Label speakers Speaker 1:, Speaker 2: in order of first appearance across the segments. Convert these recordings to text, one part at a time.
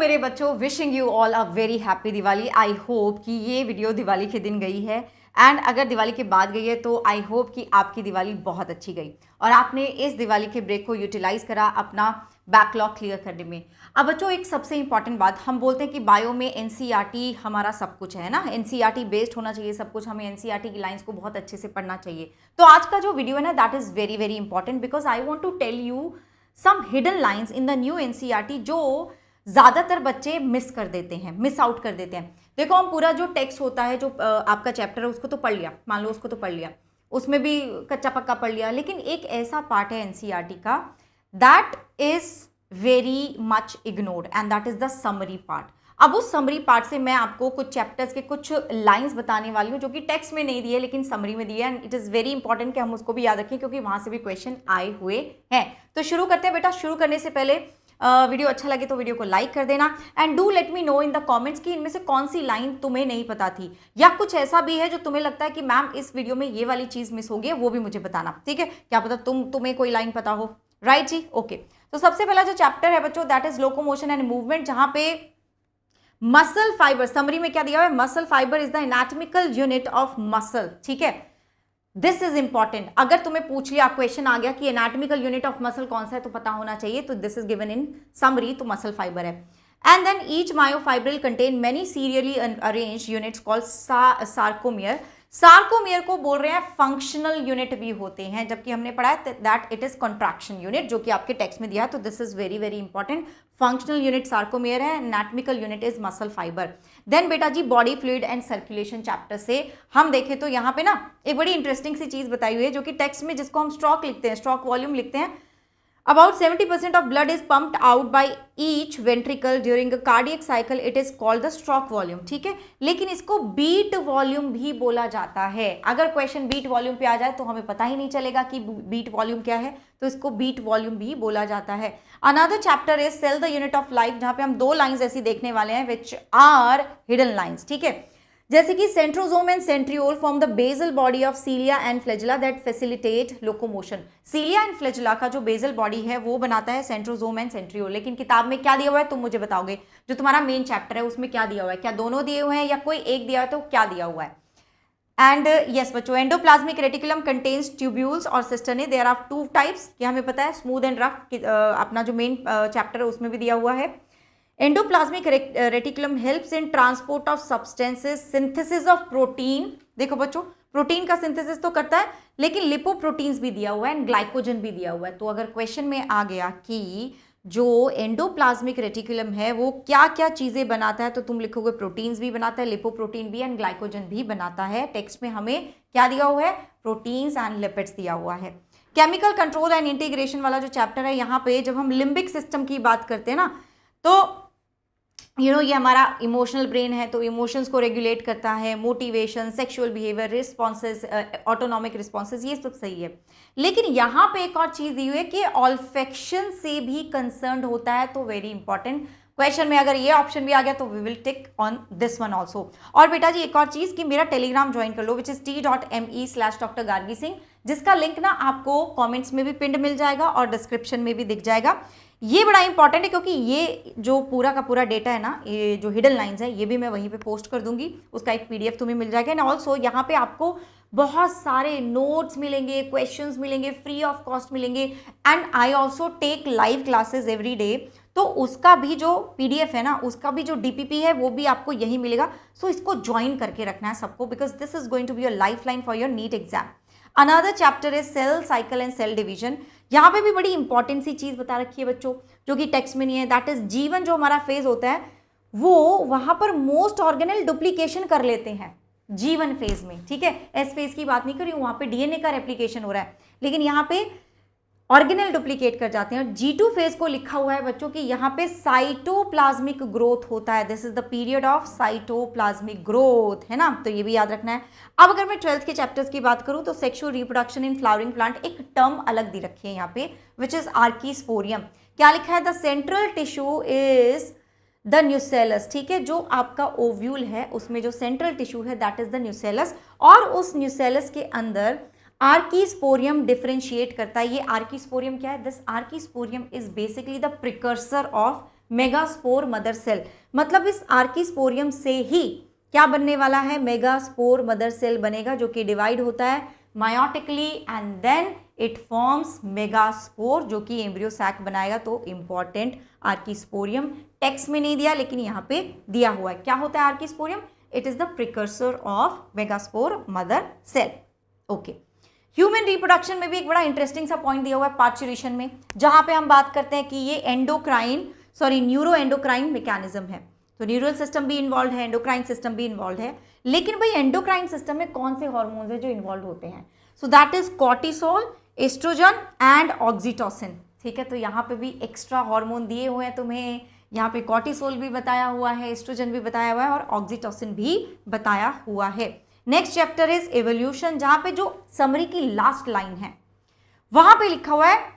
Speaker 1: मेरे बच्चों, wishing you all a very happy Diwali. I hope कि ये वीडियो दिवाली के दिन गई है एंड अगर दिवाली के बाद गई है तो आई होप कि आपकी दिवाली बहुत अच्छी गई और आपने इस दिवाली के ब्रेक को यूटिलाइज करा अपना बैकलॉग क्लियर करने में। अब बच्चों, एक सबसे इंपॉर्टेंट बात, हम बोलते हैं कि बायो में एनसीईआरटी हमारा सब कुछ है ना, एनसीईआरटी बेस्ड होना चाहिए सब कुछ, हमें एनसीईआरटी की लाइंस को बहुत अच्छे से पढ़ना चाहिए। तो आज का जो वीडियो है ना, that is very very important because I want to tell you some hidden lines in the new NCERT जो ज्यादातर बच्चे मिस कर देते हैं, मिस आउट कर देते हैं। देखो, हम पूरा जो टेक्स्ट होता है, जो आपका चैप्टर है, उसको तो पढ़ लिया, मान लो उसको तो पढ़ लिया, उसमें भी कच्चा पक्का पढ़ लिया, लेकिन एक ऐसा पार्ट है एनसीईआरटी का that is very much ignored and that is the summary part. अब उस समरी पार्ट से मैं आपको कुछ चैप्टर्स के कुछ लाइंस बताने वाली हूँ जो कि टेक्स्ट में नहीं दिए लेकिन समरी में दिए, and it is very important कि हम उसको भी याद रखें क्योंकि वहां से भी क्वेश्चन आए हुए हैं। तो शुरू करते हैं बेटा। शुरू करने से पहले वीडियो अच्छा लगे तो वीडियो को लाइक कर देना and do let me know in the comments कि इनमें से कौन सी लाइन तुम्हें नहीं पता थी या कुछ ऐसा भी है जो तुम्हें लगता है कि मैम इस वीडियो में ये वाली चीज मिस हो गई है, वो भी मुझे बताना, ठीक है? क्या पता तुम्हें कोई लाइन पता हो, राइट जी? ओके। तो सबसे पहला जो चैप्टर है बच्चों, that is locomotion and movement, जहां पे मसल फाइबर, समरी में क्या दिया हुआ है, muscle fibre is the anatomical unit of muscle, ठीक है? This is important. अगर तुम्हें पूछ लिया, क्वेश्चन आ गया कि एनाटॉमिकल यूनिट ऑफ मसल कौन सा है, तो पता होना चाहिए। तो this is given in summary, तो मसल फाइबर है। And then each myofibril contain many serially arranged units called sarcomere. Sarcomere को बोल रहे हैं फंक्शनल यूनिट भी होते हैं, जबकि हमने पढ़ा है that it is contraction unit, जो कि आपके टेक्स्ट में दिया है। तो this is very very important. Functional unit sarcomere है, anatomical unit is muscle fibre. Then बेटा जी, body fluid and circulation chapter से हम देखें तो यहाँ पे ना एक बड़ी इंटरेस्टिंग सी चीज बताई हुई है, जो कि टेक्स्ट में, जिसको हम स्ट्रोक लिखते हैं, स्ट्रोक वॉल्यूम लिखते हैं। About 70% of blood is pumped out by each ventricle during a cardiac cycle. It is called the stroke volume, ठीक है? लेकिन इसको बीट वॉल्यूम भी बोला जाता है। अगर क्वेश्चन बीट वॉल्यूम पे आ जाए तो हमें पता ही नहीं चलेगा कि बीट वॉल्यूम क्या है, तो इसको बीट वॉल्यूम भी बोला जाता है। Another chapter is cell the unit of life, जहां पे हम दो लाइंस ऐसी देखने वाले हैं विच आर हिडन लाइंस, ठीक है? जैसे कि centrosome and centriole form the basal body of cilia and flagella that facilitate locomotion. Cilia and flagella का जो बेसल बॉडी है वो बनाता है सेंट्रोजोम एंड सेंट्रियोल। लेकिन किताब में क्या दिया हुआ है तुम मुझे बताओगे, जो तुम्हारा मेन चैप्टर है उसमें क्या दिया हुआ है? क्या दोनों दिए हुए हैं या कोई एक दिया हुआ है? तो क्या दिया हुआ है? एंड यस बच्चों, एंडोप्लाज्मिक रेटिकुलम कंटेन्स ट्यूब्यूल्स और cisternae. There are two types, ये हमें पता है, स्मूथ एंड रफ। अपना जो मेन चैप्टर है उसमें भी दिया हुआ है। Endoplasmic reticulum helps in transport of substances, synthesis of protein. देखो बच्चों, प्रोटीन का सिंथेसिस तो करता है लेकिन लिपोप्रोटीन्स भी दिया हुआ है एंड ग्लाइकोजन भी दिया हुआ है। तो अगर क्वेश्चन में आ गया कि जो एंडोप्लाज्मिक रेटिकुलम है वो क्या क्या चीजें बनाता है, तो तुम लिखोगे प्रोटीन्स भी बनाता है, लिपोप्रोटीन भी एंड ग्लाइकोजन भी बनाता है। टेक्स्ट में हमें क्या दिया हुआ है? प्रोटीन्स एंड लिपिड्स दिया हुआ है। केमिकल कंट्रोल एंड इंटीग्रेशन वाला जो चैप्टर है, यहाँ पे जब हम लिम्बिक सिस्टम की बात करते हैं ना, तो ये हमारा इमोशनल ब्रेन है, तो इमोशंस को रेगुलेट करता है, motivation, sexual behaviour, responses, autonomic responses, ये सब सही है। लेकिन यहाँ पे एक और चीज दी हुई है कि ऑल्फेक्शन से भी कंसर्न होता है, तो वेरी इंपॉर्टेंट। क्वेश्चन में अगर ये ऑप्शन भी आ गया तो we will tick on this one also. और बेटा जी एक और चीज कि मेरा टेलीग्राम ज्वाइन कर लो, which is t.me/Dr. Gargi Singh, जिसका लिंक ना आपको कमेंट्स में भी पिंड मिल जाएगा और डिस्क्रिप्शन में भी दिख जाएगा। ये बड़ा इंपॉर्टेंट है क्योंकि ये जो पूरा का पूरा डेटा है ना, ये जो हिडन लाइंस है, ये भी मैं वहीं पे पोस्ट कर दूंगी, उसका एक पीडीएफ तुम्हें मिल जाएगा। एंड ऑल्सो यहाँ पे आपको बहुत सारे नोट्स मिलेंगे, क्वेश्चंस मिलेंगे, फ्री ऑफ कॉस्ट मिलेंगे, and I also take live classes every day. तो उसका भी जो पीडीएफ है ना, उसका भी जो डीपीपी है वो भी आपको यही मिलेगा। सो इसको ज्वाइन करके रखना है सबको, because this is going to be your life line for your NEET exam. Another chapter is cell cycle and cell division. यहाँ पे भी बड़ी इंपॉर्टेंट सी चीज बता रखी है बच्चों, जो कि टेक्स्ट में नहीं है, दैट इज जीवन जो हमारा फेज होता है वो वहां पर मोस्ट ऑर्गेनल डुप्लीकेशन कर लेते हैं जीवन फेज में, ठीक है? एस फेज की बात नहीं कर रही हूँ, वहां पे डीएनए का रेप्लिकेशन हो रहा है, लेकिन यहाँ पे ऑर्गेनल डुप्लीकेट कर जाते हैं। और G2 फेज को लिखा हुआ है बच्चों कि यहाँ पे साइटोप्लाज्मिक ग्रोथ होता है। This is the period of cytoplasmic growth, है ना? तो ये भी याद रखना है। अब अगर मैं 12th के चैप्टर्स की बात करूं तो sexual reproduction in flowering plant, एक टर्म अलग दी रखी है यहाँ पे, विच इज आर्कीस्पोरियम। क्या लिखा है? The central tissue is the nucellus, ठीक है? जो आपका ओव्यूल है उसमें जो सेंट्रल टिश्यू है दैट इज द न्यूसेलस, और उस न्यूसेलस के अंदर आर्कीस्पोरियम डिफरेंशिएट करता है। ये आर्कीस्पोरियम क्या है? This archesporium is basically the precursor of megaspore mother cell. मतलब इस आर्कीस्पोरियम से ही क्या बनने वाला है, मेगास्पोर मदर सेल बनेगा, जो कि डिवाइड होता है meiotically and then it forms megaspore, जो कि एम्ब्रियो सैक बनाएगा। तो इंपॉर्टेंट आर्कीस्पोरियम टेक्स्ट में नहीं दिया लेकिन यहाँ पे दिया हुआ है। क्या होता है archesporium? It is the precursor of megaspore mother cell. Okay, human reproduction में भी एक बड़ा इंटरेस्टिंग सा पॉइंट दिया हुआ है पार्चुरेशन में, जहां पे हम बात करते हैं कि ये न्यूरो एंडोक्राइन मैकेनिज्म है। तो न्यूरल सिस्टम भी इन्वॉल्व है, एंडोक्राइन सिस्टम भी इन्वॉल्व है। लेकिन भाई एंडोक्राइन सिस्टम में कौन से हार्मोन्स है जो इन्वॉल्व होते हैं? So that is cortisol, oestrogen and oxytocin. ठीक है, तो यहाँ पे भी एक्स्ट्रा हार्मोन दिए हुए हैं तुम्हें। यहाँ पे कॉर्टिसोल भी बताया हुआ है, एस्ट्रोजन भी बताया हुआ है और ऑक्सीटोसिन भी बताया हुआ है। नेक्स्ट चैप्टर इज एवोल्यूशन, जहां पे जो समरी की लास्ट लाइन है वहां पे लिखा हुआ है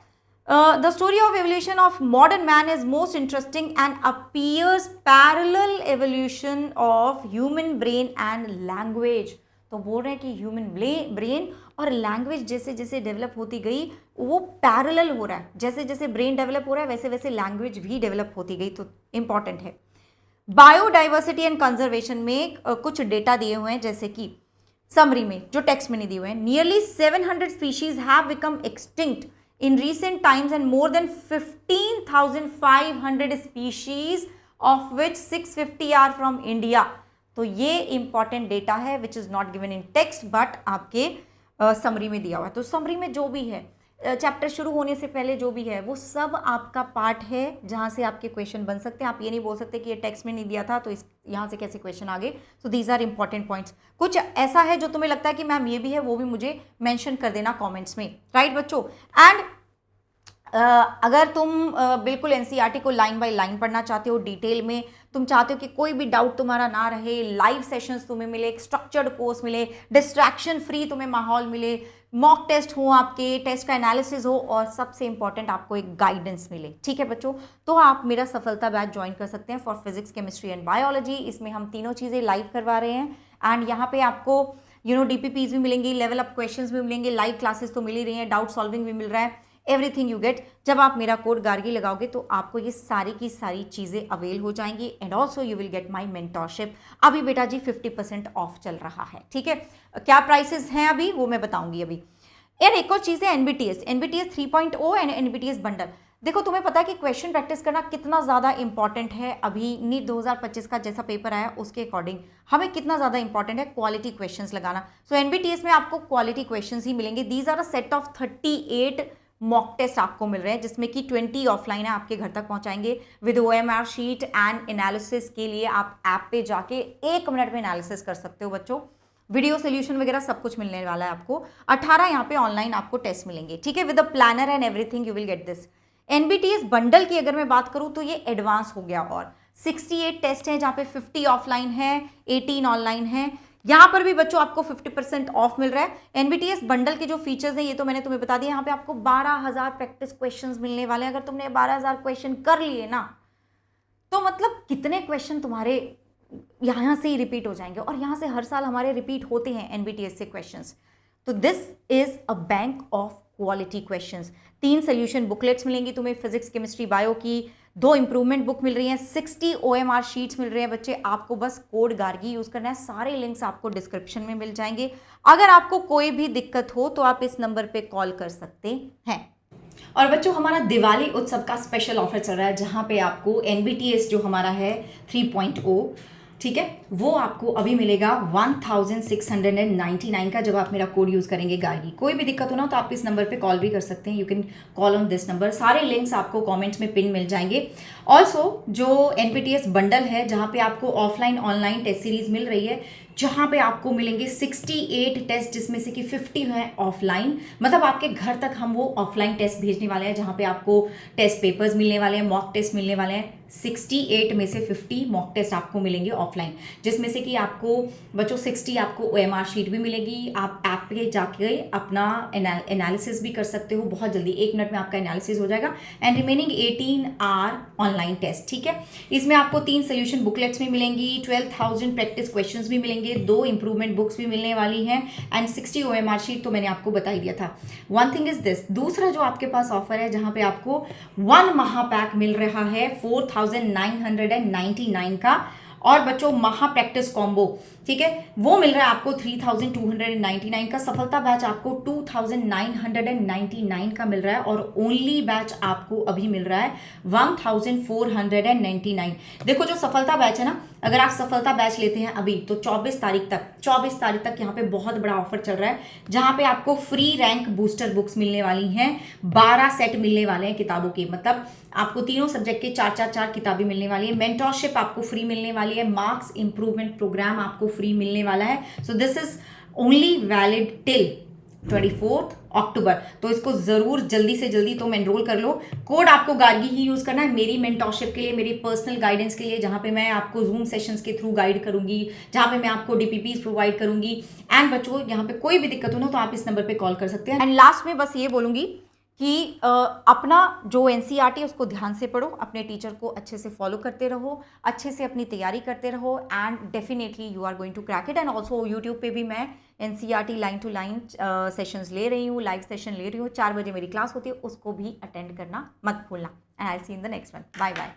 Speaker 1: the story of evolution of modern man is most interesting and appears parallel evolution of human brain and language. तो बोल रहे हैं कि ह्यूमन ब्रेन और लैंग्वेज जैसे जैसे डेवलप होती गई वो पैरेलल हो रहा है। जैसे जैसे ब्रेन डेवलप हो रहा है वैसे वैसे लैंग्वेज भी डेवलप होती गई। तो इंपॉर्टेंट है। बायोडाइवर्सिटी एंड कंजर्वेशन में कुछ डेटा दिए हुए हैं, जैसे कि समरी में जो टेक्स्ट में नहीं दिए हुए हैं, nearly 700 species have become extinct in recent times and more than 15,500 species of which 650 are from India. तो ये इंपॉर्टेंट डेटा है which is not given in text but आपके समरी में दिया हुआ है। तो समरी में जो भी है, चैप्टर शुरू होने से पहले जो भी है वो सब आपका पार्ट है जहाँ से आपके क्वेश्चन बन सकते हैं। आप ये नहीं बोल सकते कि ये टेक्स्ट में नहीं दिया था तो इस यहाँ से कैसे क्वेश्चन आ गए। So these are important points. कुछ ऐसा है जो तुम्हें लगता है कि मैम ये भी है, वो भी मुझे मेंशन कर देना कमेंट्स में, राइट बच्चों। एंड अगर तुम बिल्कुल एनसीईआरटी को लाइन बाय लाइन पढ़ना चाहते हो, डिटेल में तुम चाहते हो कि कोई भी डाउट तुम्हारा ना रहे, लाइव सेशंस तुम्हें मिले, एक स्ट्रक्चर्ड कोर्स मिले, डिस्ट्रैक्शन फ्री तुम्हें माहौल मिले, मॉक टेस्ट हो, आपके टेस्ट का एनालिसिस हो और सबसे इंपॉर्टेंट आपको एक गाइडेंस मिले, ठीक है बच्चों, तो आप मेरा सफलता बैच ज्वाइन कर सकते हैं for physics, chemistry and biology. इसमें हम तीनों चीज़ें लाइव करवा रहे हैं एंड यहाँ पे आपको डीपीपीज भी मिलेंगी, लेवल अप क्वेश्चंस भी मिलेंगे, लाइव क्लासेस तो मिल ही रही हैं, डाउट सॉल्विंग भी मिल रहा है, एवरीथिंग यू गेट। जब आप मेरा कोड गार्गी लगाओगे तो आपको ये सारी की सारी चीज़ें अवेल हो जाएंगी and also you will get my mentorship. अभी बेटा जी 50% ऑफ चल रहा है, ठीक है। क्या प्राइसेस हैं अभी वो मैं बताऊंगी अभी। यार एक और चीज़ है एनबीटीएस 3.0 एंड एनबीटीएस बंडल। देखो तुम्हें पता है कि क्वेश्चन प्रैक्टिस करना कितना ज़्यादा इंपॉर्टेंट है। अभी नीट 2025 का जैसा पेपर आया उसके अकॉर्डिंग हमें कितना ज़्यादा इंपॉर्टेंट है क्वालिटी क्वेश्चंस लगाना। सो एनबीटीएस में आपको क्वालिटी क्वेश्चंस ही मिलेंगे। These are a set of 38 mock test आपको मिल रहे हैं, जिसमें कि 20 ऑफलाइन है, आपके घर तक पहुंचाएंगे with OMR sheet and analysis के लिए आप ऐप पे जाके 1 मिनट में एनालिसिस कर सकते हो बच्चों। वीडियो सोल्यूशन वगैरह सब कुछ मिलने वाला है आपको। 18 यहाँ पे ऑनलाइन आपको टेस्ट मिलेंगे, ठीक है, with a planner and everything you will get this. NBTS bundle की अगर मैं बात करूँ तो ये एडवांस हो गया और 68 टेस्ट हैं, जहाँ पे 50 ऑफलाइन है, 18 ऑनलाइन है। यहाँ पर भी बच्चों आपको 50% ऑफ मिल रहा है। एनबीटीएस बंडल के जो फीचर्स हैं ये तो मैंने तुम्हें बता दिया। यहाँ पे आपको 12,000 प्रैक्टिस क्वेश्चंस मिलने वाले हैं। अगर तुमने 12,000 क्वेश्चन कर लिए ना तो मतलब कितने क्वेश्चन तुम्हारे यहाँ से ही रिपीट हो जाएंगे, और यहाँ से हर साल हमारे रिपीट होते हैं एनबीटीएस से क्वेश्चंस। तो this is a bank of quality questions. 3 solution booklets मिलेंगी तुम्हें फिजिक्स, केमिस्ट्री, बायो की, 2 इंप्रूवमेंट बुक मिल रही हैं, 60 OMR शीट्स मिल रहे हैं बच्चे। आपको बस कोड गार्गी यूज करना है। सारे लिंक्स आपको डिस्क्रिप्शन में मिल जाएंगे। अगर आपको कोई भी दिक्कत हो तो आप इस नंबर पे कॉल कर सकते हैं। और बच्चों हमारा दिवाली उत्सव का स्पेशल ऑफर चल रहा है, जहां पे आपको एनबीटीएस जो हमारा है 3.0, ठीक है, वो आपको अभी मिलेगा 1699 का, जब आप मेरा कोड यूज़ करेंगे गार्गी। कोई भी दिक्कत हो ना तो आप इस नंबर पे कॉल भी कर सकते हैं। You can call on this number. सारे लिंक्स आपको कमेंट्स में पिन मिल जाएंगे। ऑल्सो जो एनबीटीएस बंडल है, जहाँ पे आपको ऑफलाइन ऑनलाइन टेस्ट सीरीज मिल रही है, जहाँ पे आपको मिलेंगे 68 टेस्ट, जिसमें से कि 50 हैं ऑफलाइन। मतलब आपके घर तक हम वो ऑफलाइन टेस्ट भेजने वाले हैं, जहाँ पे आपको टेस्ट पेपर्स मिलने वाले हैं, मॉक टेस्ट मिलने वाले हैं। 68 में से 50 मॉक टेस्ट आपको मिलेंगे ऑफलाइन, जिसमें से कि आपको बच्चों 60 आपको OMR शीट भी मिलेगी। आप ऐप पे जाके अपना एनालिसिस भी कर सकते हो बहुत जल्दी, 1 मिनट में आपका एनालिसिस हो जाएगा। And remaining 18 are online online test, ठीक है। इसमें आपको 3 सोल्यूशन बुकलेट्स भी मिलेंगी, 12,000 प्रैक्टिस क्वेश्चंस भी मिलेंगे, 2 इंप्रूवमेंट बुक्स भी मिलने वाली हैं एंड 60 OMR शीट तो मैंने आपको बता ही दिया था। वन थिंग इज दिस, दूसरा जो आपके पास ऑफर है जहां पे आपको 1 महा पैक मिल रहा है 4,999 का, और बच्चों महा प्रैक्टिस कॉम्बो, ठीक है, वो मिल रहा है आपको 3,299 का। सफलता बैच आपको 2,999 का मिल रहा है, और ओनली बैच आपको अभी मिल रहा है 1,499। देखो जो सफलता बैच है ना, अगर आप सफलता बैच लेते हैं अभी तो 24 तारीख तक यहाँ पे बहुत बड़ा ऑफर चल रहा है, जहां पे आपको फ्री रैंक बूस्टर बुक्स मिलने वाली हैं, 12 सेट मिलने वाले हैं किताबों के, मतलब आपको तीनों सब्जेक्ट के 4 किताबें मिलने वाली है, मेंटरशिप आपको फ्री मिलने वाली है, मार्क्स इंप्रूवमेंट प्रोग्राम आपको फ्री मिलने वाला है। So this is only valid till 24 अक्टूबर, तो इसको जरूर जल्दी से जल्दी तुम एनरोल कर लो। कोड आपको गार्गी ही यूज करना है मेरी मेंटरशिप के लिए, मेरी पर्सनल गाइडेंस के लिए, जहां पे मैं आपको जूम सेशंस के थ्रू गाइड करूंगी, जहां पे मैं आपको DPPs प्रोवाइड करूंगी। एंड बच्चों यहाँ पे कोई भी दिक्कत हो ना तो आप इस नंबर पे कॉल कर सकते हैं। एंड लास्ट में बस ये बोलूंगी कि अपना जो NCERT है उसको ध्यान से पढ़ो, अपने टीचर को अच्छे से फॉलो करते रहो, अच्छे से अपनी तैयारी करते रहो, and definitely you are going to crack it. And also YouTube पे भी मैं NCERT line to line sessions ले रही हूँ, लाइव सेशन ले रही हूँ, 4 बजे मेरी क्लास होती है, उसको भी अटेंड करना मत भूलना। And I see in the next one. Bye bye.